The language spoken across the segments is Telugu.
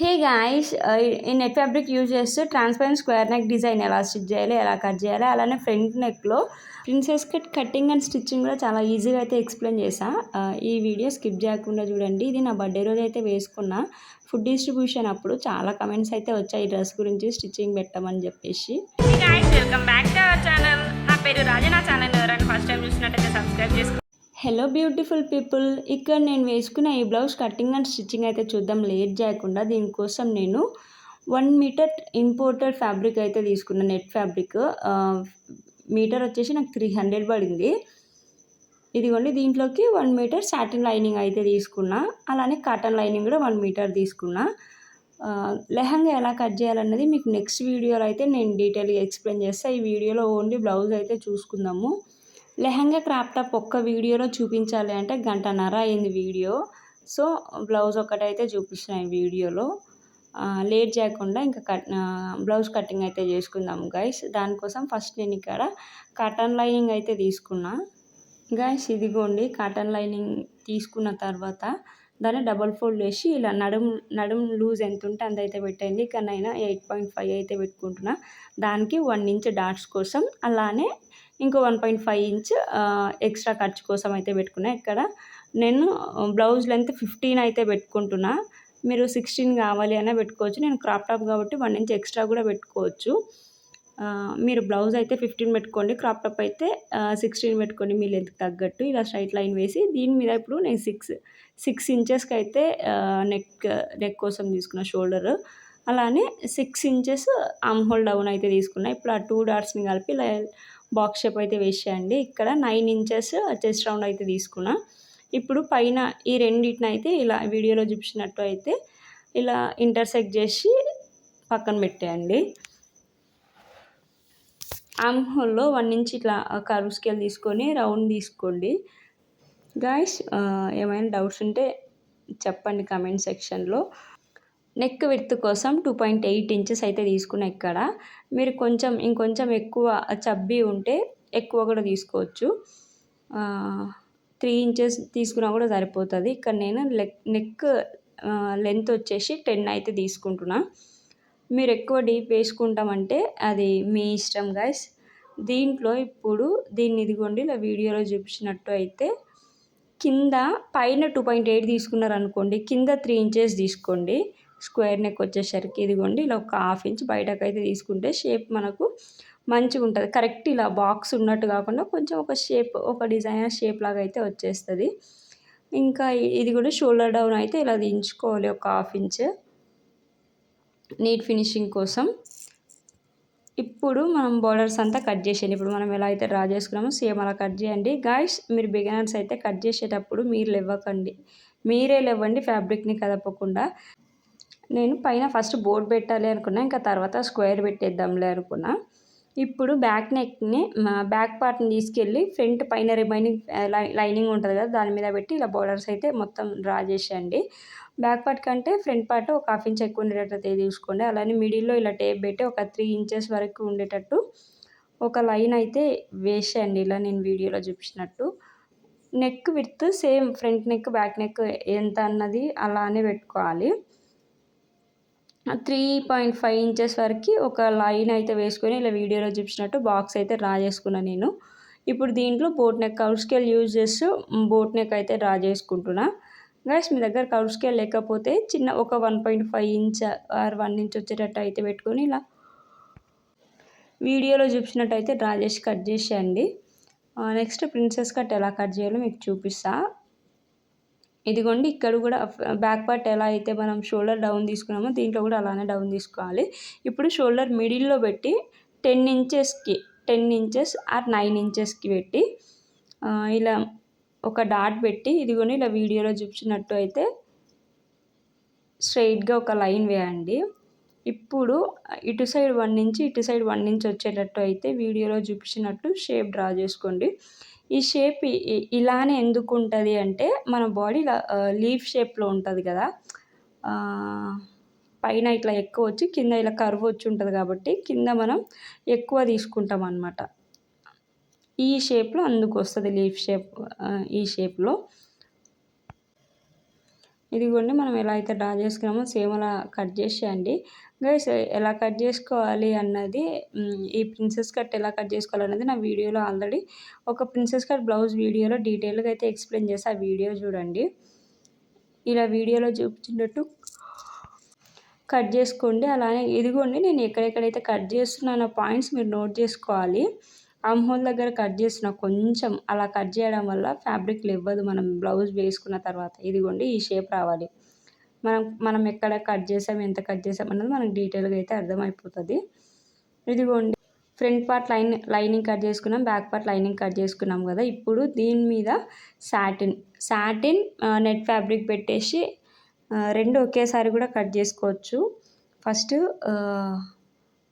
హే గాయ్స్ ఈ నెట్ ఫ్యాబ్రిక్ యూజ్ చేస్తూ ట్రాన్స్పరెంట్ స్క్వేర్ నెక్ డిజైన్ ఎలా స్టిచ్ చేయాలి, ఎలా కట్ చేయాలి, అలానే ఫ్రంట్ నెక్లో princess cut cutting and stitching కూడా చాలా ఈజీగా అయితే ఎక్స్ప్లెయిన్ చేసా. ఈ వీడియో స్కిప్ చేయకుండా చూడండి. ఇది నా బర్త్డే రోజు అయితే వేసుకున్న. ఫుడ్ డిస్ట్రిబ్యూషన్ అప్పుడు చాలా కమెంట్స్ అయితే వచ్చాయి ఈ డ్రెస్ గురించి స్టిచ్చింగ్ పెట్టమని చెప్పేసి. Welcome back to our channel. నా పేరు రాజా. నా ఛానల్ ఎవరైనా ఫస్ట్ టైం చూసినట్టయితే సబ్స్క్రైబ్ చేసుకోండి. హలో బ్యూటిఫుల్ పీపుల్, ఇక్కడ నేను వేసుకున్న ఈ బ్లౌజ్ కటింగ్ అండ్ స్టిచ్చింగ్ అయితే చూద్దాం లేట్ చేయకుండా. దీనికోసం నేను 1 మీటర్ ఇంపోర్టెడ్ ఫ్యాబ్రిక్ అయితే తీసుకున్నాను. నెట్ ఫ్యాబ్రిక్ మీటర్ వచ్చేసి నాకు 300 పడింది. ఇదిగోండి, దీంట్లోకి 1 మీటర్ సాటిన్ లైనింగ్ అయితే తీసుకున్నా. అలానే కాటన్ లైనింగ్ కూడా 1 మీటర్ తీసుకున్నా. లెహంగా ఎలా కట్ చేయాలన్నది మీకు నెక్స్ట్ వీడియోలో అయితే నేను డీటెయిల్గా ఎక్స్ప్లెయిన్ చేస్తాను. ఈ వీడియోలో ఓన్లీ బ్లౌజ్ అయితే చూసుకుందాము. లెహంగా క్రాప్ టాప్ ఒక్క వీడియోలో చూపించాలి అంటే 1.5 గంట అయింది వీడియో. సో బ్లౌజ్ ఒక్కటైతే చూపిస్తున్నాను ఈ వీడియోలో. లేట్ చేయకుండా ఇంకా బ్లౌజ్ కటింగ్ అయితే చేసుకుందాము గైస్. దానికోసం ఫస్ట్ నేను ఇక్కడ కాటన్ లైనింగ్ అయితే తీసుకున్నా గైస్. ఇదిగోండి, కాటన్ లైనింగ్ తీసుకున్న తర్వాత దాన్ని డబల్ ఫోల్డ్ చేసి ఇలా నడుం లూజ్ ఎంత ఉంటే అంత అయితే పెట్టండి. ఇక్కడ నేను 8.5 అయితే పెట్టుకుంటున్నా. దానికి 1 ఇంచ్ డాట్స్ కోసం, అలానే ఇంకో 1.5 ఇంచ్ ఎక్స్ట్రా ఖర్చు కోసం అయితే పెట్టుకున్నా. ఇక్కడ నేను బ్లౌజ్ లెంత్ 15 అయితే పెట్టుకుంటున్నా. మీరు 16 కావాలి అనే పెట్టుకోవచ్చు. నేను క్రాప్ టాప్ కాబట్టి 1 ఇంచ్ ఎక్స్ట్రా కూడా పెట్టుకోవచ్చు. మీరు బ్లౌజ్ అయితే 15 పెట్టుకోండి, క్రాప్ టాప్ అయితే 16 పెట్టుకోండి మీ లెంత్కి తగ్గట్టు. ఇలా స్ట్రైట్ లైన్ వేసి దీని మీద ఇప్పుడు నేను 6 ఇంచెస్కి అయితే నెక్ కోసం తీసుకున్న షోల్డర్, అలానే 6 ఇంచెస్ ఆర్మ్ హోల్ డౌన్ అయితే తీసుకున్నా. ఇప్పుడు ఆ 2 డాట్స్ని కలిపి ఇలా బాక్స్ షేప్ అయితే వేసేయండి. ఇక్కడ 9 ఇంచెస్ చెస్ట్ రౌండ్ అయితే తీసుకున్నా. ఇప్పుడు పైన ఈ రెండింటిని అయితే ఇలా వీడియోలో చూపించినట్టు అయితే ఇలా ఇంటర్సెక్ట్ చేసి పక్కన పెట్టేయండి. ఆర్మ్ హోల్లో 1 ఇంచ్ ఇట్లా కర్వ్ స్కేల్ తీసుకొని రౌండ్ తీసుకోండి. గాయ్స్, ఏమైనా డౌట్స్ ఉంటే చెప్పండి కామెంట్ సెక్షన్లో. నెక్ విడ్త్ కోసం 2.8 ఇంచెస్ అయితే తీసుకున్నా. ఇక్కడ మీరు ఇంకొంచెం ఎక్కువ చబ్బీ ఉంటే ఎక్కువ కూడా తీసుకోవచ్చు. 3 ఇంచెస్ తీసుకున్నా కూడా సరిపోతుంది. ఇక్కడ నేను నెక్ లెంత్ వచ్చేసి 10 అయితే తీసుకుంటున్నా. మీరు ఎక్కువ డీప్ వేసుకుంటామంటే అది మీ ఇష్టం గైస్. దీంట్లో ఇప్పుడు ఇదిగోండి ఇలా వీడియోలో చూపించినట్టు అయితే కింద పైన 2.8 తీసుకున్నారనుకోండి, కింద 3 ఇంచెస్ తీసుకోండి. స్క్వేర్ నెక్ వచ్చేసరికి ఇదిగోండి ఇలా ఒక 1/2 ఇంచ్ బయటకు అయితే తీసుకుంటే షేప్ మనకు మంచిగా ఉంటుంది. కరెక్ట్ ఇలా బాక్స్ ఉన్నట్టు కాకుండా కొంచెం ఒక డిజైనర్ షేప్ లాగా అయితే వచ్చేస్తుంది. ఇంకా ఇది కూడా షోల్డర్ డౌన్ అయితే ఇలా దించుకోవాలి ఒక 1/2 ఇంచ్ నీట్ ఫినిషింగ్ కోసం. ఇప్పుడు మనం బోర్డర్స్ అంతా కట్ చేసేయండి. ఇప్పుడు మనం ఎలా అయితే డ్రా చేసుకున్నామో సేమ్ అలా కట్ చేయండి. గాయ్స్, మీరు బిగినర్స్ అయితే కట్ చేసేటప్పుడు మీరే లేవండి ఫ్యాబ్రిక్ని కదపకుండా. నేను పైన ఫస్ట్ బోర్డ్ పెట్టాలి అనుకున్నా, ఇంకా తర్వాత స్క్వేర్ పెట్టేద్దాంలే అనుకున్నా. ఇప్పుడు బ్యాక్ పార్ట్ని తీసుకెళ్ళి ఫ్రంట్ పైన రిమైనింగ్ లైనింగ్ ఉంటుంది కదా దాని మీద పెట్టి ఇలా బోర్డర్స్ అయితే మొత్తం డ్రా చేసేయండి. బ్యాక్ పార్ట్ కంటే ఫ్రంట్ పార్ట్ ఒక 1/2 ఇంచ్ ఎక్కువ ఉండేటట్టు తీసుకోండి. అలానే మిడిల్లో ఇలా టేప్ పెట్టి ఒక 3 ఇంచెస్ వరకు ఉండేటట్టు ఒక లైన్ అయితే వేసేయండి, ఇలా నేను వీడియోలో చూపించినట్టు. Neck width same front neck back neck ఎంత అన్నది అలానే పెట్టుకోవాలి. 3.5 ఇంచెస్ వరకు ఒక లైన్ అయితే వేసుకొని ఇలా వీడియోలో చూపించినట్టు బాక్స్ అయితే డ్రా చేసుకున్నాను నేను. ఇప్పుడు దీంట్లో boat neck curve scale use చేస్తూ బోట్ నెక్ అయితే డ్రా చేసుకుంటున్నా. గైస్, మీ దగ్గర కర్వ్ స్కేల్ లేకపోతే చిన్న ఒక 1.5 ఇంచ్ ఆర్ 1 ఇంచ్ వచ్చేటట్టు అయితే పెట్టుకొని ఇలా వీడియోలో చూపించినట్టు అయితే డ్రా చేసి కట్ చేసేయండి. నెక్స్ట్ ప్రిన్సెస్ కట్ ఎలా కట్ చేయాలో మీకు చూపిస్తా. ఇదిగోండి, ఇక్కడ కూడా బ్యాక్ పార్ట్ ఎలా అయితే మనం షోల్డర్ డౌన్ తీసుకున్నామో దీంట్లో కూడా అలానే డౌన్ తీసుకోవాలి. ఇప్పుడు షోల్డర్ మిడిల్లో పెట్టి 10 ఇంచెస్ ఆర్ 9 ఇంచెస్కి పెట్టి ఇలా ఒక డాట్ పెట్టి ఇదిగోండి ఇలా వీడియోలో చూపించినట్టు అయితే స్ట్రైట్గా ఒక లైన్ వేయండి. ఇప్పుడు ఇటు సైడ్ 1 ఇంచ్ ఇటు సైడ్ 1 ఇంచ్ వచ్చేటట్టు అయితే వీడియోలో చూపించినట్టు షేప్ డ్రా చేసుకోండి. ఈ షేప్ ఇలానే ఎందుకు ఉంటుంది అంటే మన బాడీ లీఫ్ షేప్లో ఉంటుంది కదా, పైన ఇట్లా ఎక్కువ వచ్చి కింద ఇలా కర్వ్ వచ్చి ఉంటుంది కాబట్టి కింద మనం ఎక్కువ తీసుకుంటాం అన్నమాట. ఈ షేప్లో అందుకు వస్తుంది లీఫ్ షేప్. ఈ షేప్లో ఇదిగోండి మనం ఎలా అయితే డ్రా చేసుకున్నామో సేమ్ అలా కట్ చేసేయండి. గైస్ ఎలా కట్ చేసుకోవాలి అన్నది ఈ ప్రిన్సెస్ కట్ ఎలా కట్ చేసుకోవాలన్నది నా వీడియోలో ఆల్రెడీ ఒక ప్రిన్సెస్ కట్ బ్లౌజ్ వీడియోలో డీటెయిల్‌గా అయితే ఎక్స్‌ప్లెయిన్ చేశా. ఆ వీడియో చూడండి. ఇలా వీడియోలో చూపించినట్టు కట్ చేసుకోండి. అలానే ఇదిగోండి నేను ఎక్కడెక్కడైతే కట్ చేస్తున్నానో పాయింట్స్ మీరు నోట్ చేసుకోవాలి. ఆర్మ్ హోల్ దగ్గర కట్ చేస్తున్నా కొంచెం అలా కట్ చేయడం వల్ల ఫ్యాబ్రిక్ లెవ్వదు మనం బ్లౌజ్ వేసుకున్న తర్వాత. ఇదిగోండి ఈ షేప్ రావాలి. మనం మనం ఎక్కడ కట్ చేసాం, ఎంత కట్ చేసాం అన్నది మనకు డీటెయిల్‌గా అయితే అర్థమైపోతది. ఇదిగోండి ఫ్రంట్ పార్ట్ లైనింగ్ కట్ చేసుకున్నాం. బ్యాక్ పార్ట్ లైనింగ్ కట్ చేసుకున్నాం కదా! ఇప్పుడు దీని మీద సాటిన్ నెట్ ఫ్యాబ్రిక్ పెట్టేసి 2 ఒకేసారి కూడా కట్ చేసుకోవచ్చు.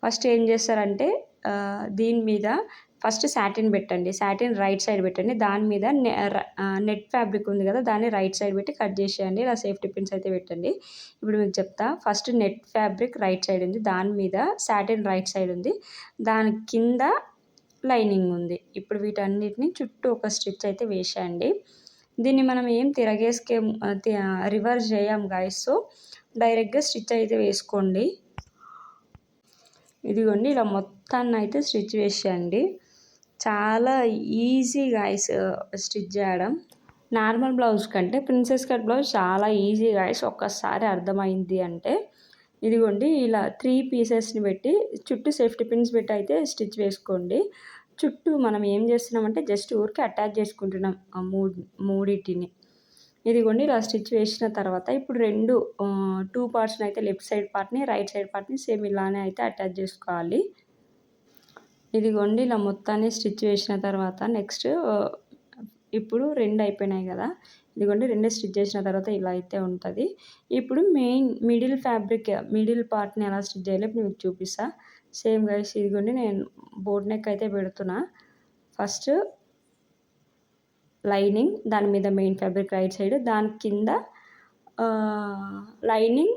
ఫస్ట్ ఏం చేస్తారంటే దీని మీద ఫస్ట్ సాటిన్ పెట్టండి. సాటిన్ రైట్ సైడ్ పెట్టండి. దాని మీద నెట్ ఫ్యాబ్రిక్ ఉంది కదా! దాన్ని రైట్ సైడ్ పెట్టి కట్ చేసేయండి. ఇలా సేఫ్టీ పిన్స్ అయితే పెట్టండి. ఇప్పుడు మీకు చెప్తా. First net fabric right side ఉంది. దాని మీద సాటిన్ రైట్ సైడ్ ఉంది. దాని కింద లైనింగ్ ఉంది. ఇప్పుడు వీటన్నిటిని చుట్టూ ఒక స్టిచ్ అయితే వేసేయండి. దీన్ని మనం ఏం రివర్స్ చేయం గైస్. సో డైరెక్ట్‌గా స్టిచ్ అయితే వేసుకోండి. ఇదిగోండి ఇలా మొత్తాన్ని అయితే స్టిచ్ వేసేయండి. చాలా ఈజీ గైస్ స్టిచ్ చేయడం. నార్మల్ బ్లౌజ్ కంటే ప్రిన్సెస్ కట్ బ్లౌజ్ చాలా ఈజీ గైస్. ఒక్కసారి అర్థమైంది అంటే ఇదిగోండి ఇలా 3 పీసెస్ని పెట్టి చుట్టూ సేఫ్టీ పిన్స్ పెట్టి అయితే స్టిచ్ వేసుకోండి. చుట్టూ మనం ఏం చేస్తున్నామంటే జస్ట్ ఊరికే అటాచ్ చేసుకుంటున్నాం ఆ మూడిటిని. ఇదిగోండి ఇలా స్టిచ్ వేసిన తర్వాత ఇప్పుడు 2 పార్ట్స్ని అయితే లెఫ్ట్ సైడ్ పార్ట్ని రైట్ సైడ్ పార్ట్ని సేమ్ ఇలానే అయితే అటాచ్ చేసుకోవాలి. ఇదిగోండి ఇలా మొత్తాన్ని స్టిచ్ వేసిన తర్వాత నెక్స్ట్ ఇప్పుడు 2 అయిపోయినాయి కదా! ఇదిగోండి 2 స్టిచ్ చేసిన తర్వాత ఇలా అయితే ఉంటుంది. ఇప్పుడు మిడిల్ పార్ట్ని ఎలా స్టిచ్ చేయాలో ఇప్పుడు మీకు చూపిస్తా. సేమ్ గైస్ ఇదిగోండి నేను బోట్ నెక్ అయితే పెడుతున్నా. ఫస్ట్ లైనింగ్, దాని మీద మెయిన్ ఫ్యాబ్రిక్ రైట్ సైడ్, దాని కింద లైనింగ్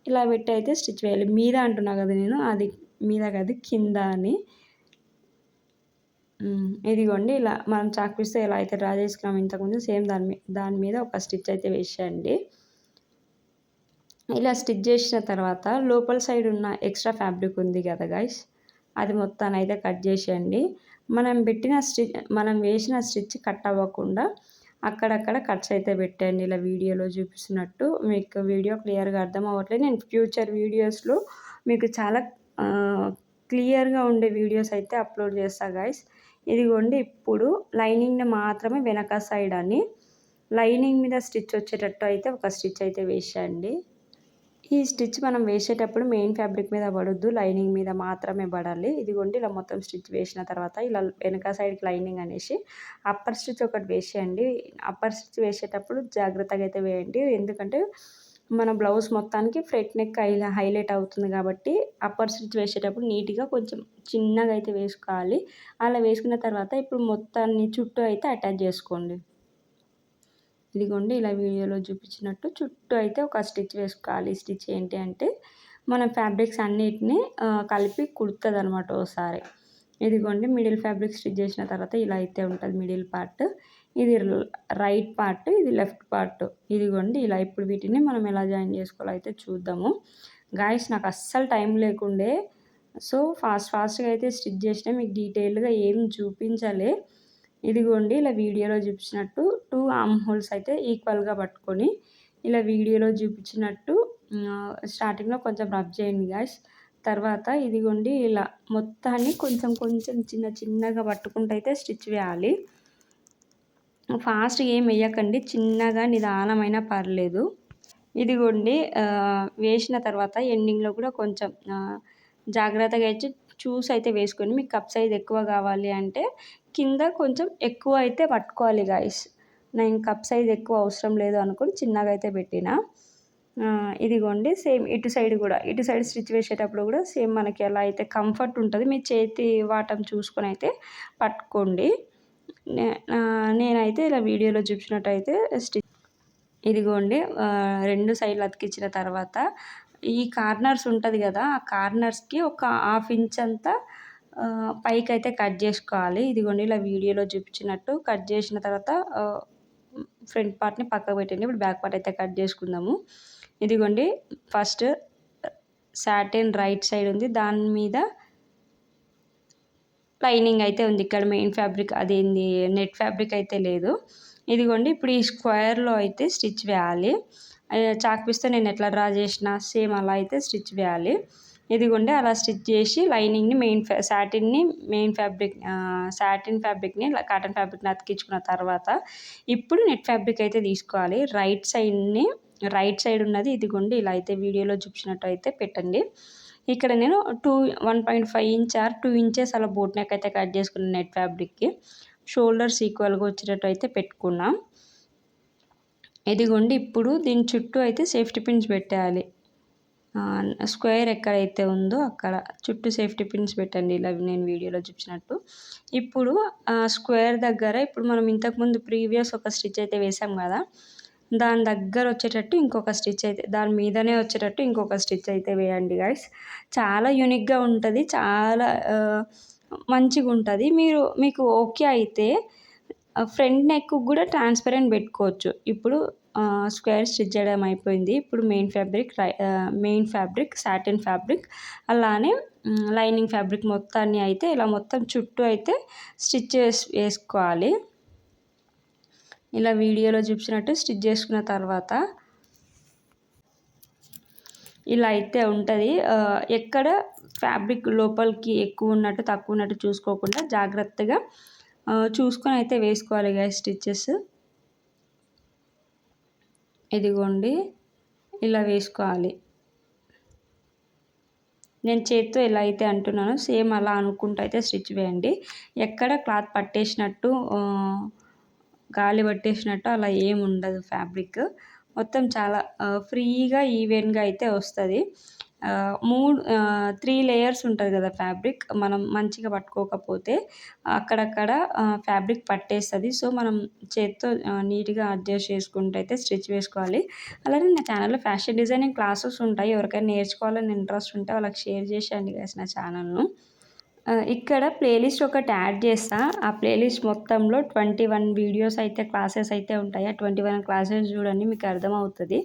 ఇలా పెట్టి అయితే స్టిచ్ వేయాలి. మీద అంటున్నా కదా నేను, అది మీద కాదు కింద అని. ఇదిగోండి ఇలా మనం చాక్ పీస్‌తో ఎలా అయితే డ్రా చేసుకున్నామో ఇంతకుముందు సేమ్ దాని మీద ఒక స్టిచ్ అయితే వేసేయండి. ఇలా స్టిచ్ చేసిన తర్వాత లోపల సైడ్ ఉన్న ఎక్స్ట్రా ఫ్యాబ్రిక్ ఉంది కదా గైస్, అది మొత్తాన్ని అయితే కట్ చేసేయండి. మనం వేసిన స్టిచ్ కట్ అవ్వకుండా అక్కడక్కడ కట్స్ అయితే పెట్టండి. ఇలా వీడియోలో చూపిస్తున్నట్టు. మీకు వీడియో క్లియర్గా అర్థం అవ్వట్లేదు. నేను ఫ్యూచర్ వీడియోస్లో మీకు చాలా క్లియర్గా ఉండే వీడియోస్ అయితే అప్లోడ్ చేస్తా గైస్. ఇదిగోండి ఇప్పుడు లైనింగ్ని మాత్రమే వెనక సైడ్ అని లైనింగ్ మీద స్టిచ్ వచ్చేటట్టు అయితే ఒక స్టిచ్ అయితే వేసేయండి. ఈ స్టిచ్ మనం వేసేటప్పుడు మెయిన్ ఫ్యాబ్రిక్ మీద పడొద్దు, లైనింగ్ మీద మాత్రమే పడాలి. ఇదిగోండి ఇలా మొత్తం స్టిచ్ వేసిన తర్వాత ఇలా వెనక సైడ్కి లైనింగ్ అనేసి అప్పర్ స్టిచ్ ఒకటి వేసేయండి. అప్పర్ స్టిచ్ వేసేటప్పుడు జాగ్రత్తగా అయితే వేయండి. ఎందుకంటే మన బ్లౌజ్ మొత్తానికి ఫ్రంట్ నెక్ హైలైట్ అవుతుంది కాబట్టి అప్పర్ స్టిచ్ వేసేటప్పుడు నీట్గా కొంచెం చిన్నగా అయితే వేసుకోవాలి. అలా వేసుకున్న తర్వాత ఇప్పుడు మొత్తాన్ని చుట్టూ అయితే అటాచ్ చేసుకోండి. ఇదిగోండి ఇలా వీడియోలో చూపించినట్టు చుట్టూ అయితే ఒక స్టిచ్ వేసుకోవాలి. స్టిచ్ ఏంటి అంటే మన ఫ్యాబ్రిక్స్ అన్నిటిని కలిపి కుడుతుంది అనమాట ఒకసారి. ఇదిగోండి మిడిల్ ఫ్యాబ్రిక్ స్టిచ్ చేసిన తర్వాత ఇలా అయితే ఉంటుంది మిడిల్ పార్ట్. ఇది రైట్ పార్ట్, ఇది లెఫ్ట్ పార్ట్. ఇదిగోండి ఇలా ఇప్పుడు వీటిని మనం ఎలా జాయిన్ చేసుకోవాలో అయితే చూద్దాము. గాయస్ నాకు అస్సలు టైం లేకుండే, సో ఫాస్ట్గా అయితే స్టిచ్ చేసినా, మీకు డీటెయిల్గా ఏం చూపించలే. ఇదిగోండి ఇలా వీడియోలో చూపించినట్టు 2 ఆర్మ్ హోల్స్ అయితే ఈక్వల్గా పట్టుకొని ఇలా వీడియోలో చూపించినట్టు స్టార్టింగ్లో కొంచెం రబ్ చేయండి గాయస్. తర్వాత ఇదిగోండి ఇలా మొత్తాన్ని కొంచెం చిన్నగా పట్టుకుంటూ అయితే స్టిచ్ వేయాలి. ఫాస్ట్గా ఏం వేయకండి, చిన్నగా నిదానమైన పర్లేదు. ఇదిగోండి వేసిన తర్వాత ఎండింగ్లో కూడా కొంచెం జాగ్రత్తగా అయితే చూసి అయితే వేసుకొని, మీకు కప్ సైజ్ ఎక్కువ కావాలి అంటే కింద కొంచెం ఎక్కువ అయితే పట్టుకోవాలి గాయస్. నేను కప్ సైజ్ ఎక్కువ అవసరం లేదు అనుకుని చిన్నగా అయితే పెట్టిన. ఇదిగోండి సేమ్ ఇటు సైడ్ స్టిచ్ వేసేటప్పుడు కూడా సేమ్ మనకి ఎలా అయితే కంఫర్ట్ ఉంటుంది, మీ చేతి వాటం చూసుకొని అయితే పట్టుకోండి. నేనైతే ఇలా వీడియోలో చూపించినట్టయితే ఇదిగోండి 2 సైడ్లు అతికించిన తర్వాత ఈ కార్నర్స్ ఉంటుంది కదా, ఆ కార్నర్స్కి ఒక 1/2 ఇంచ్ అంతా పైకి అయితే కట్ చేసుకోవాలి. ఇదిగోండి ఇలా వీడియోలో చూపించినట్టు కట్ చేసిన తర్వాత ఫ్రంట్ పార్ట్ని పక్కకు పెట్టండి. ఇప్పుడు బ్యాక్ పార్ట్ అయితే కట్ చేసుకుందాము. ఇదిగోండి ఫస్ట్ సాటిన్ రైట్ సైడ్ ఉంది, దాని మీద లైనింగ్ అయితే ఉంది. ఇక్కడ మెయిన్ ఫ్యాబ్రిక్ అదేంది నెట్ ఫ్యాబ్రిక్ అయితే లేదు. ఇదిగోండి ఇప్పుడు ఈ స్క్వేర్లో అయితే స్టిచ్ వేయాలి. చాక్ పీస్తో నేను ఎట్లా డ్రా చేసిన సేమ్ అలా అయితే స్టిచ్ వేయాలి. ఇదిగోండి అలా స్టిచ్ చేసి లైనింగ్ని మెయిన్ సాటిన్ ఫ్యాబ్రిక్ని కాటన్ ఫ్యాబ్రిక్ని అతికించుకున్న తర్వాత ఇప్పుడు నెట్ ఫ్యాబ్రిక్ అయితే తీసుకోవాలి. రైట్ సైడ్ ఉన్నది ఇదిగోండి ఇలా అయితే వీడియోలో చూపించినట్టు అయితే పెట్టండి. ఇక్కడ నేను 1.5 ఇంచ్ ఆర్ 2 ఇంచెస్ అలా బోట్ నెక్ అయితే కట్ చేసుకున్నాను. నెట్ ఫ్యాబ్రిక్కి షోల్డర్స్ ఈక్వల్గా వచ్చేటట్టు అయితే పెట్టుకున్నాం. ఇదిగోండి ఇప్పుడు దీని చుట్టూ అయితే సేఫ్టీ పిన్స్ పెట్టాలి. స్క్వేర్ ఎక్కడైతే ఉందో అక్కడ చుట్టూ సేఫ్టీ పిన్స్ పెట్టండి, ఇలా నేను వీడియోలో చూపించినట్టు. ఇప్పుడు స్క్వేర్ దగ్గర ఇప్పుడు మనం ఇంతకుముందు ప్రీవియస్ ఒక స్టిచ్ అయితే వేసాం కదా, దాని దగ్గర వచ్చేటట్టు ఇంకొక స్టిచ్ అయితే దాని మీదనే వచ్చేటట్టు ఇంకొక స్టిచ్ అయితే వేయండి గైస్. చాలా యూనిక్గా ఉంటుంది, చాలా మంచిగా ఉంటుంది. మీకు ఓకే అయితే ఫ్రంట్ నెక్ కూడా ట్రాన్స్పరెంట్ పెట్టుకోవచ్చు. ఇప్పుడు స్క్వేర్ స్టిచ్ చేయడం అయిపోయింది. ఇప్పుడు మెయిన్ ఫ్యాబ్రిక్ సాటిన్ ఫ్యాబ్రిక్ అలానే లైనింగ్ ఫ్యాబ్రిక్ మొత్తాన్ని అయితే ఇలా మొత్తం చుట్టూ అయితే స్టిచ్ వేసుకోవాలి. ఇలా వీడియోలో చూపించినట్టు స్టిచ్ చేసుకున్న తర్వాత ఇలా అయితే ఉంటుంది. ఎక్కడ ఫ్యాబ్రిక్ లోపలికి ఎక్కువ ఉన్నట్టు తక్కువ ఉన్నట్టు చూసుకోకుండా జాగ్రత్తగా చూసుకొని అయితే వేసుకోవాలి గైస్ స్టిచ్చెస్. ఇదిగోండి ఇలా వేసుకోవాలి. నేను చేత్తో ఎలా అయితే అంటున్నానో సేమ్ అలా అనుకుంటూ అయితే స్టిచ్ వేయండి. ఎక్కడ క్లాత్ పట్టేసినట్టు గాలి పట్టేసినట్టు అలా ఏమి ఉండదు. ఫ్యాబ్రిక్ మొత్తం చాలా ఫ్రీగా ఈవెన్గా అయితే వస్తుంది. 3 లేయర్స్ ఉంటుంది కదా ఫ్యాబ్రిక్, మనం మంచిగా పట్టుకోకపోతే అక్కడక్కడ ఫ్యాబ్రిక్ పట్టేస్తుంది. సో మనం చేత్తో నీట్గా అడ్జస్ట్ చేసుకుంటూ అయితే స్టిచ్ వేసుకోవాలి. అలానే నా ఛానల్లో ఫ్యాషన్ డిజైనింగ్ క్లాసెస్ ఉంటాయి. ఎవరికైనా నేర్చుకోవాలని ఇంట్రెస్ట్ ఉంటే వాళ్ళకి షేర్ చేసేయండి గైస్ నా ఛానల్ను. ఇక్కడ ప్లేలిస్ట్ ఒకటి యాడ్ చేస్తా. ఆ ప్లేలిస్ట్ మొత్తంలో 21 వీడియోస్ అయితే క్లాసెస్ అయితే ఉంటాయి. ఆ 21 క్లాసెస్ చూడండి, మీకు అర్థమవుతుంది.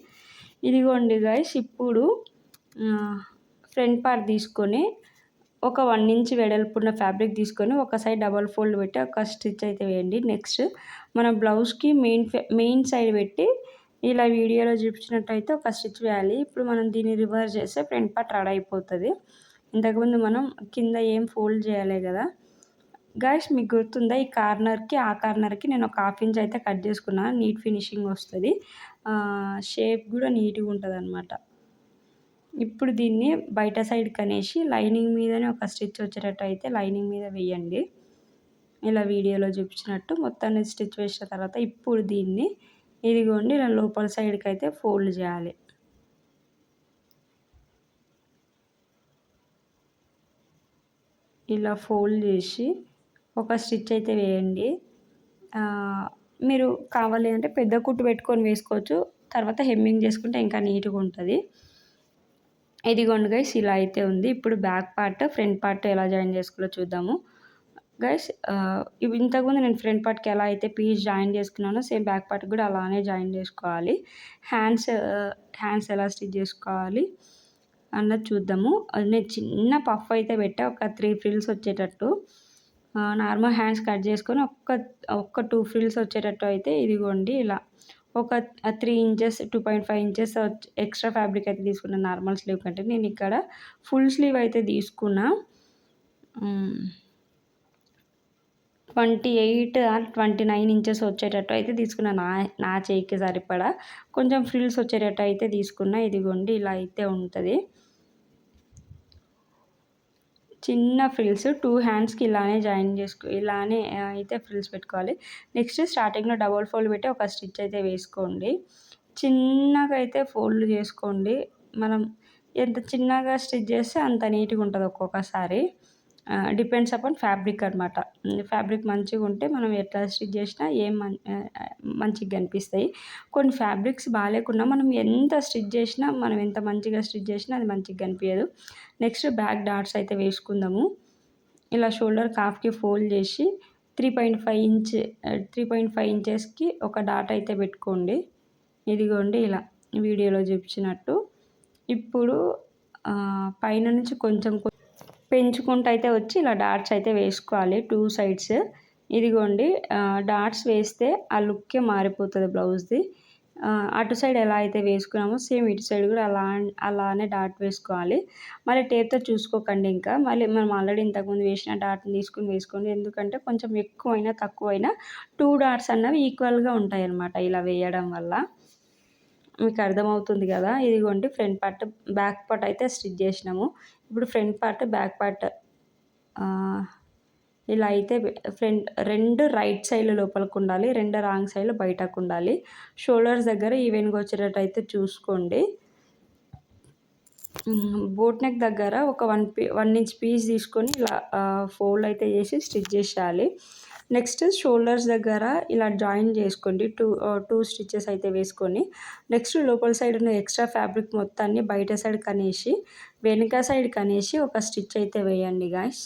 ఇదిగోండి గైస్ ఇప్పుడు ఫ్రంట్ పార్ట్ తీసుకొని ఒక 1 ఇంచ్ వెడల్పున్న ఫ్యాబ్రిక్ తీసుకొని ఒక సైడ్ డబల్ ఫోల్డ్ పెట్టి ఒక స్టిచ్ అయితే వేయండి. నెక్స్ట్ మన బ్లౌజ్కి మెయిన్ సైడ్ పెట్టి ఇలా వీడియోలో చూపించినట్టు అయితే ఒక స్టిచ్ వేయాలి. ఇప్పుడు మనం దీన్ని రివర్స్ చేస్తే ఫ్రంట్ పార్ట్ రెడీ అయిపోతుంది. ఇంతకుముందు మనం కింద ఏం ఫోల్డ్ చేయలే కదా గైస్, మీకు గుర్తుందా? ఈ కార్నర్కి నేను ఒక 1/2 ఇంచ్ అయితే కట్ చేసుకున్నా. నీట్ ఫినిషింగ్ వస్తుంది, షేప్ కూడా నీట్గా ఉంటుంది అనమాట. ఇప్పుడు దీన్ని బయట సైడ్ కనేసి లైనింగ్ మీదనే ఒక స్టిచ్ వచ్చేటట్టు అయితే లైనింగ్ మీద వేయండి. ఇలా వీడియోలో చూపించినట్టు మొత్తాన్ని స్టిచ్ వేసిన తర్వాత ఇప్పుడు దీన్ని ఇదిగోండి ఇలా లోపల సైడ్కి అయితే ఫోల్డ్ చేయాలి. ఇలా ఫోల్డ్ చేసి ఒక స్టిచ్ అయితే వేయండి. మీరు కావాలి అంటే పెద్ద కుట్టు పెట్టుకొని వేసుకోవచ్చు, తర్వాత హెమ్మింగ్ చేసుకుంటే ఇంకా నీట్గా ఉంటుంది. ఇదిగోండి గైస్ ఇలా అయితే ఉంది. ఇప్పుడు బ్యాక్ పార్ట్ ఫ్రంట్ పార్ట్ ఎలా జాయిన్ చేసుకోవాలో చూద్దాము గైస్. ఇంతకుముందు నేను ఫ్రంట్ పార్ట్కి ఎలా అయితే పీస్ జాయిన్ చేసుకున్నానో సేమ్ బ్యాక్ పార్ట్ కూడా అలానే జాయిన్ చేసుకోవాలి. హ్యాండ్స్ ఎలా స్టిచ్ చేసుకోవాలి అన్నది చూద్దాము. నేను చిన్న పఫ్ అయితే పెట్టా, ఒక 3 ఫ్రిల్స్ వచ్చేటట్టు. నార్మల్ హ్యాండ్స్ కట్ చేసుకొని ఒక్క 2 ఫ్రిల్స్ వచ్చేటట్టు అయితే ఇదిగోండి ఇలా ఒక 3 ఇంచెస్ 2.5 ఇంచెస్ ఎక్స్ట్రా ఫ్యాబ్రిక్ అయితే తీసుకున్నాను నార్మల్ స్లీవ్ కంటే. నేను ఇక్కడ ఫుల్ స్లీవ్ అయితే తీసుకున్నా. 28 ఆర్ 29 ఇంచెస్ వచ్చేటట్టు అయితే తీసుకున్నా. నా చేయికి సరిపడా కొంచెం ఫ్రిల్స్ వచ్చేటట్టు అయితే తీసుకున్నా. ఇదిగోండి ఇలా అయితే ఉంటుంది. చిన్న ఫ్రిల్స్ 2 హ్యాండ్స్కి ఇలానే ఇలానే అయితే ఫ్రిల్స్ పెట్టుకోవాలి. నెక్స్ట్ స్టార్టింగ్లో డబల్ ఫోల్డ్ పెట్టి ఒక స్టిచ్ అయితే వేసుకోండి. చిన్నగా అయితే ఫోల్డ్ చేసుకోండి. మనం ఎంత చిన్నగా స్టిచ్ చేస్తే అంత నీట్గా ఉంటుంది ఒక్కొక్కసారి. డిపెండ్స్ అపాన్ ఫ్యాబ్రిక్ అనమాట. ఫ్యాబ్రిక్ మంచిగా ఉంటే మనం ఎట్లా స్టిచ్ చేసినా మంచిగా కనిపిస్తాయి. కొన్ని ఫ్యాబ్రిక్స్ బాగాలేకున్నా మనం ఎంత మంచిగా స్టిచ్ చేసినా అది మంచిగా కనిపించదు. నెక్స్ట్ బ్యాక్ డాట్స్ అయితే వేసుకుందాము. ఇలా షోల్డర్ కాఫ్కి ఫోల్డ్ చేసి 3.5 ఇంచెస్కి ఒక డాట్ అయితే పెట్టుకోండి. ఇదిగోండి ఇలా వీడియోలో చూపించినట్టు. ఇప్పుడు పైన నుంచి కొంచెం పెంచుకుంటూ అయితే వచ్చి ఇలా డాట్స్ అయితే వేసుకోవాలి 2 సైడ్స్. ఇదిగోండి డాట్స్ వేస్తే ఆ లుక్కే మారిపోతుంది బ్లౌజ్ది. అటు సైడ్ ఎలా అయితే వేసుకున్నామో సేమ్ ఇటు సైడ్ కూడా అలానే డాట్ వేసుకోవాలి. మళ్ళీ టేప్తో చూసుకోకండి. ఇంకా మళ్ళీ మనం ఆల్రెడీ ఇంతకుముందు వేసిన డాట్ని తీసుకుని వేసుకోండి. ఎందుకంటే కొంచెం ఎక్కువైనా తక్కువైనా 2 డాట్స్ అన్నవి ఈక్వల్గా ఉంటాయి అన్నమాట ఇలా వేయడం వల్ల. మీకు అర్థమవుతుంది కదా. ఇదిగోండి ఫ్రంట్ పార్ట్ బ్యాక్ పార్ట్ అయితే స్టిచ్ చేసినాము. ఇప్పుడు ఫ్రంట్ పార్ట్ బ్యాక్ పార్ట్ ఇలా అయితే ఫ్రంట్ 2 రైట్ సైడ్లు లోపలికి ఉండాలి, 2 రాంగ్ సైడ్లు బయటకు ఉండాలి. షోల్డర్స్ దగ్గర ఈవెన్గా వచ్చేటట్టు అయితే చూసుకోండి. బోట్ నెక్ దగ్గర ఒక 1 ఇంచ్ పీస్ తీసుకొని ఇలా ఫోల్డ్ అయితే చేసి స్టిచ్ చేసేయాలి. నెక్స్ట్ షోల్డర్స్ దగ్గర ఇలా జాయిన్ చేసుకోండి. 2 స్టిచెస్ అయితే వేసుకొని నెక్స్ట్ లోపల సైడ్ ఉన్న ఎక్స్ట్రా ఫ్యాబ్రిక్ మొత్తాన్ని బయట సైడ్ కనేసి వెనుక సైడ్ కనేసి ఒక స్టిచ్ అయితే వేయండి గాయ్స్.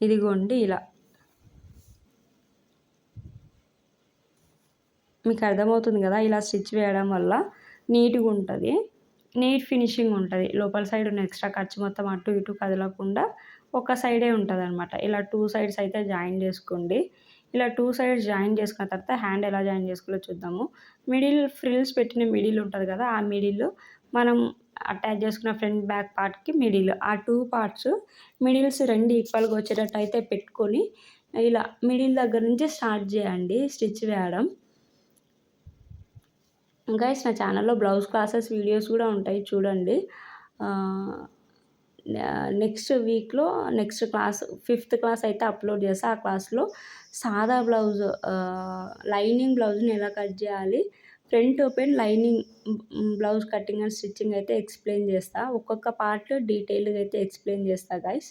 ఇదిగోండి ఇలా. మీకు అర్థమవుతుంది కదా. ఇలా స్టిచ్ వేయడం వల్ల నీట్గా ఉంటుంది, నీట్ ఫినిషింగ్ ఉంటుంది. లోపల సైడ్ ఉన్న ఎక్స్ట్రా ఖర్చు మొత్తం అటు ఇటు కదలకుండా ఒక సైడే ఉంటుంది అనమాట. ఇలా 2 సైడ్స్ అయితే జాయిన్ చేసుకోండి. ఇలా 2 సైడ్స్ జాయిన్ చేసుకున్న తర్వాత హ్యాండ్ ఎలా జాయిన్ చేసుకోవాలో చూద్దాము. మిడిల్ ఫ్రిల్స్ పెట్టిన మిడిల్ ఉంటుంది కదా, ఆ మిడిల్ మనం అటాచ్ చేసుకున్న ఫ్రంట్ బ్యాక్ పార్ట్కి మిడిల్ ఆ 2 పార్ట్స్ మిడిల్స్ 2 ఈక్వల్గా వచ్చేటట్టు అయితే పెట్టుకొని ఇలా మిడిల్ దగ్గర నుంచి స్టార్ట్ చేయండి స్టిచ్ వేయడం. గైస్ నా ఛానల్లో బ్లౌజ్ క్లాసెస్ వీడియోస్ కూడా ఉంటాయి చూడండి. నెక్స్ట్ వీక్లో నెక్స్ట్ క్లాస్ 5th క్లాస్ అయితే అప్లోడ్ చేస్తా. ఆ క్లాస్లో సాదా బ్లౌజ్ లైనింగ్ బ్లౌజ్ని ఎలా కట్ చేయాలి, front open lining blouse cutting and stitching అయితే ఎక్స్ప్లెయిన్ చేస్తా. ఒక్కొక్క పార్ట్ డీటెయిల్గా అయితే ఎక్స్ప్లెయిన్ చేస్తా గైస్.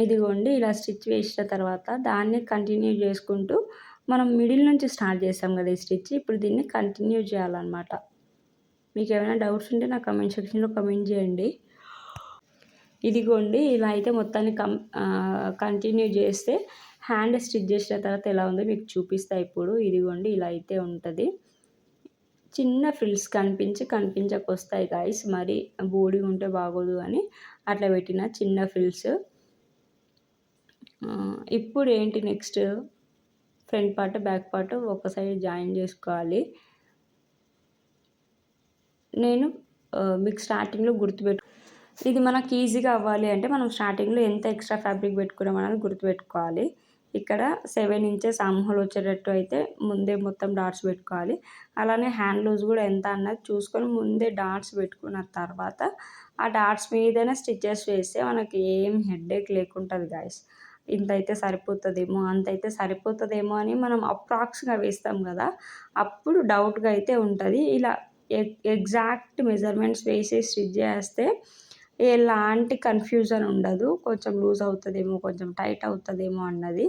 ఇదిగోండి ఇలా స్టిచ్ వేసిన తర్వాత దాన్ని కంటిన్యూ చేసుకుంటూ మనం మిడిల్ నుంచి స్టార్ట్ చేస్తాం కదా ఈ స్టిచ్. ఇప్పుడు దీన్ని కంటిన్యూ చేయాలన్నమాట. మీకు ఏమైనా డౌట్స్ ఉంటే నా కమెంట్ సెక్షన్లో కమెంట్ చేయండి. ఇదిగోండి ఇలా అయితే మొత్తాన్ని కంటిన్యూ చేస్తే హ్యాండ్ స్టిచ్ చేసిన తర్వాత ఎలా ఉందో మీకు చూపిస్తా ఇప్పుడు. ఇదిగోండి ఇలా అయితే ఉంటుంది. చిన్న ఫ్రిల్స్ కనిపించకొస్తాయి గాయస్. మరి బోడీ ఉంటే బాగోదు అని అట్లా పెట్టిన చిన్న ఫ్రిల్స్. ఇప్పుడు ఏంటి next front part back part ఒక సైడ్ జాయిన్ చేసుకోవాలి. నేను మీకు స్టార్టింగ్లో ఇది మనకి ఈజీగా అవ్వాలి అంటే మనం స్టార్టింగ్లో ఎంత ఎక్స్ట్రా ఫ్యాబ్రిక్ పెట్టుకున్నాం అనేది గుర్తుపెట్టుకోవాలి. ఇక్కడ 7 ఇంచెస్ ఆర్మ్ హోల్ వచ్చేటట్టు అయితే ముందే మొత్తం డాట్స్ పెట్టుకోవాలి. అలానే హ్యాండ్ లూజ్ కూడా ఎంత అన్నది చూసుకొని ముందే డాట్స్ పెట్టుకున్న తర్వాత ఆ డాట్స్ మీదనే స్టిచెస్ వేస్తే మనకి ఏం హెడేక్ లేకుంటుంది గాయస్. ఇంతైతే సరిపోతుందేమో అంతైతే సరిపోతుందేమో అని మనం అప్రాక్స్గా వేస్తాం కదా, అప్పుడు డౌట్గా అయితే ఉంటుంది. ఇలా ఎగ్జాక్ట్ మెజర్మెంట్స్ వేసి స్టిచ్ చేస్తే ఎలాంటి కన్ఫ్యూజన్ ఉండదు. కొంచెం లూజ్ అవుతుందేమో కొంచెం టైట్ అవుతుందేమో అన్నది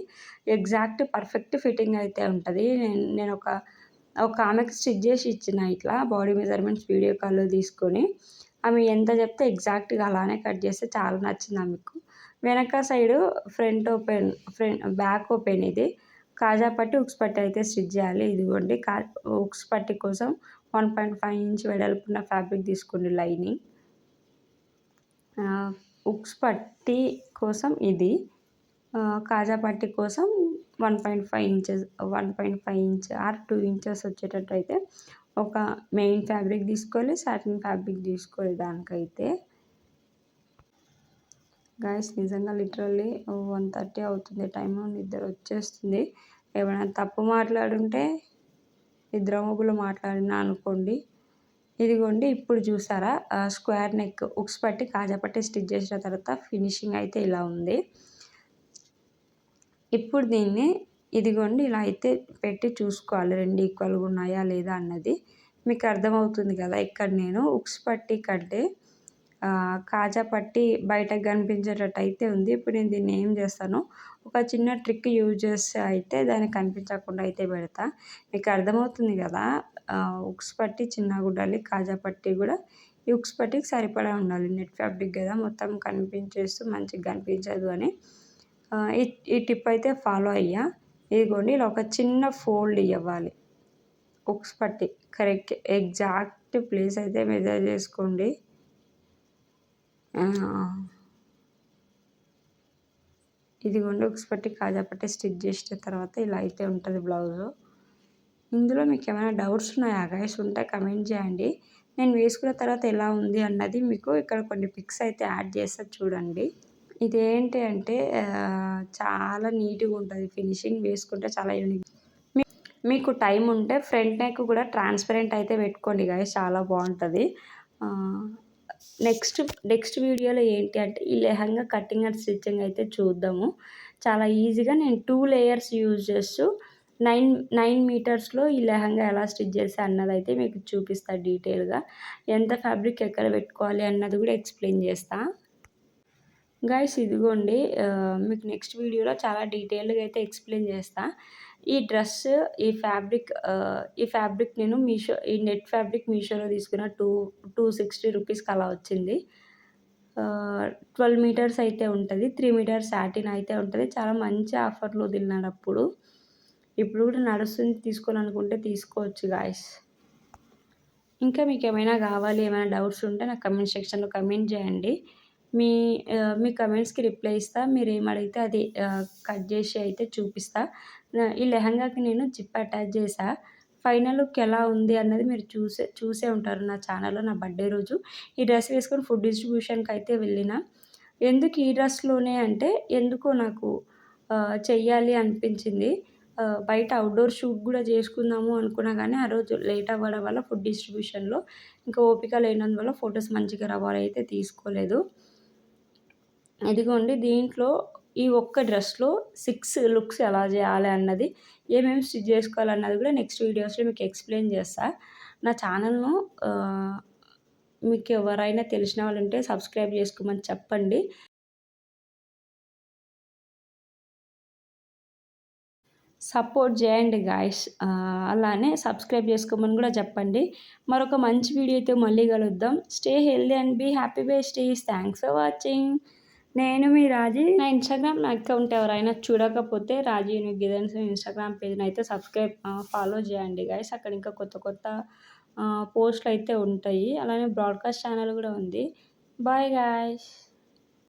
ఎగ్జాక్ట్ పర్ఫెక్ట్ ఫిట్టింగ్ అయితే ఉంటుంది. నేను ఒక ఆమెకు స్టిచ్ చేసి ఇచ్చిన ఇట్లా బాడీ మెజర్మెంట్స్ వీడియో కాల్లో తీసుకొని. ఆమె ఎంత చెప్తే ఎగ్జాక్ట్గా అలానే కట్ చేస్తే చాలా నచ్చింది ఆమెకు. వెనక సైడు బ్యాక్ ఓపెన్ ఇది కాజా పట్టి ఉక్స్ పట్టి అయితే స్టిచ్ చేయాలి. ఇదిగోండి ఉక్స్ పట్టి కోసం 1.5 ఇంచ్ వెడల్పున్న ఫ్యాబ్రిక్ తీసుకోండి లైనింగ్. ఉక్స్ పట్టి కోసం ఇది, కాజా పట్టి కోసం 1.5 ఇంచ్ ఆర్ 2 ఇంచెస్ వచ్చేటట్టు అయితే ఒక మెయిన్ ఫ్యాబ్రిక్ తీసుకోవాలి, సాటిన్ ఫ్యాబ్రిక్ తీసుకోవాలి. దానికైతే గాయస్ నిజంగా లిటరల్లీ 1:30 అవుతుంది టైము, నిద్ర వచ్చేస్తుంది. ఏమైనా తప్పు మాట్లాడుంటే నిద్రమబ్బులో మాట్లాడినా అనుకోండి. ఇదిగోండి ఇప్పుడు చూసారా స్క్వేర్ నెక్ ఉక్స్ పట్టి కాజా పట్టి స్టిచ్ చేసిన తర్వాత ఫినిషింగ్ అయితే ఇలా ఉంది. ఇప్పుడు దీన్ని ఇదిగోండి ఇలా అయితే పెట్టి చూసుకోవాలి 2 ఈక్వల్గా ఉన్నాయా లేదా అన్నది మీకు అర్థమవుతుంది కదా. ఇక్కడ నేను ఉక్స్ పట్టి కంటే కాజా పట్టి బయటకు కనిపించేటట్టు అయితే ఉంది. ఇప్పుడు నేను దీన్ని ఏం చేస్తాను, ఒక చిన్న ట్రిక్ యూజ్ చేస్తే అయితే దాన్ని కనిపించకుండా అయితే పెడతా. మీకు అర్థమవుతుంది కదా. ఉక్స్ పట్టి చిన్నగా ఉండాలి, కాజా పట్టి కూడా ఈ ఉక్స్ పట్టికి సరిపడా ఉండాలి. నెట్ ఫ్యాబ్రిక్ కదా మొత్తం కనిపించేస్తూ మంచిగా కనిపించదు అని ఈ ఈ టిప్ అయితే ఫాలో అయ్యా. ఇదిగోండి ఇలా ఒక చిన్న ఫోల్డ్ ఇవ్వాలి. ఉక్స్ పట్టి కరెక్ట్ ఎగ్జాక్ట్ ప్లేస్ అయితే మెజర్ చేసుకోండి. ఇదిగోండి ఉక్స్ పట్టి కాజా పట్టి స్టిచ్ చేసిన తర్వాత ఇలా అయితే ఉంటుంది బ్లౌజు. ఇందులో మీకు ఏమైనా డౌట్స్ ఉన్నాయా గైస్? ఉంటే కమెంట్ చేయండి. నేను వేసుకున్న తర్వాత ఎలా ఉంది అన్నది మీకు ఇక్కడ కొన్ని పిక్స్ అయితే యాడ్ చేస్తా చూడండి. ఇదేంటి అంటే చాలా నీట్గా ఉంటుంది ఫినిషింగ్. వేసుకుంటే చాలా యూనిక్. మీకు టైం ఉంటే ఫ్రంట్ నెక్ కూడా ట్రాన్స్పరెంట్ అయితే పెట్టుకోండి గైస్, చాలా బాగుంటుంది. నెక్స్ట్ వీడియోలో ఏంటి అంటే ఈ లెహంగా కటింగ్ అండ్ స్టిచ్చింగ్ అయితే చూద్దాము. చాలా ఈజీగా నేను 2 లేయర్స్ యూజ్ చేస్తూ 9 మీటర్స్లో ఈ లెహంగా ఎలా స్టిచ్ చేసా అన్నదైతే మీకు చూపిస్తా డీటెయిల్గా. ఎంత ఫ్యాబ్రిక్ ఎక్కడ పెట్టుకోవాలి అన్నది కూడా ఎక్స్ప్లెయిన్ చేస్తా. గైస్ ఇదిగోండి మీకు నెక్స్ట్ వీడియోలో చాలా డీటెయిల్గా అయితే ఎక్స్ప్లెయిన్ చేస్తా. ఈ డ్రెస్ ఈ ఫ్యాబ్రిక్ నేను ఈ నెట్ ఫ్యాబ్రిక్ మీషోలో తీసుకున్న 260 రూపీస్కి అలా వచ్చింది. 12 మీటర్స్ అయితే ఉంటుంది. 3 మీటర్స్ సాటిన్ అయితే ఉంటుంది. చాలా మంచి ఆఫర్లో వదిలినాడు అప్పుడు. ఇప్పుడు కూడా నడుస్తుంది. తీసుకోవాలనుకుంటే తీసుకోవచ్చు గాయస్. ఇంకా మీకు ఏమైనా కావాలి, ఏమైనా డౌట్స్ ఉంటే నాకు కమెంట్ సెక్షన్లో కమెంట్ చేయండి. మీ కమెంట్స్కి రిప్లై ఇస్తా. మీరు ఏమడిగితే అది కట్ చేసి అయితే చూపిస్తా. ఈ లెహంగాకి నేను జిప్ అటాచ్ చేసా. ఫైనల్ లుక్ ఎలా ఉంది అన్నది మీరు చూసే ఉంటారు నా ఛానల్లో. నా బర్త్డే రోజు ఈ డ్రెస్ వేసుకొని ఫుడ్ డిస్ట్రిబ్యూషన్కి అయితే వెళ్ళిన. ఎందుకు ఈ డ్రెస్లోనే అంటే ఎందుకో నాకు చెయ్యాలి అనిపించింది. బయట అవుట్డోర్ షూట్ కూడా చేసుకుందాము అనుకున్నా కానీ ఆ రోజు లేట్ అవ్వడం వల్ల ఫుడ్ డిస్ట్రిబ్యూషన్లో ఇంకా ఓపిక లేనందువల్ల ఫొటోస్ మంచిగా రావాలి అయితే తీసుకోలేదు. ఇదిగోండి దీంట్లో ఈ ఒక్క డ్రెస్లో 6 లుక్స్ ఎలా చేయాలి అన్నది, ఏమేమి స్టిచ్ చేసుకోవాలన్నది కూడా నెక్స్ట్ వీడియోస్లో మీకు ఎక్స్ప్లెయిన్ చేస్తా. నా ఛానల్ను మీకు ఎవరైనా తెలిసిన వాళ్ళు ఉంటే సబ్స్క్రైబ్ చేసుకోమని చెప్పండి. సపోర్ట్ చేయండి గాయ్స్. అలానే సబ్స్క్రైబ్ చేసుకోమని కూడా చెప్పండి. మరొక మంచి వీడియోతో మళ్ళీ కలుద్దాం. Stay healthy and be happy besties. Thanks for watching. నేను మీ రాజీ. నా ఇన్స్టాగ్రామ్ అకౌంట్ ఎవరైనా చూడకపోతే రాజీ యూనిక్ డిజైన్స్ ఇన్స్టాగ్రామ్ పేజ్ని అయితే ఫాలో చేయండి గాయ్స్. అక్కడ ఇంకా కొత్త పోస్టులు అయితే ఉంటాయి. అలానే బ్రాడ్కాస్ట్ ఛానల్ కూడా ఉంది. Bye guys.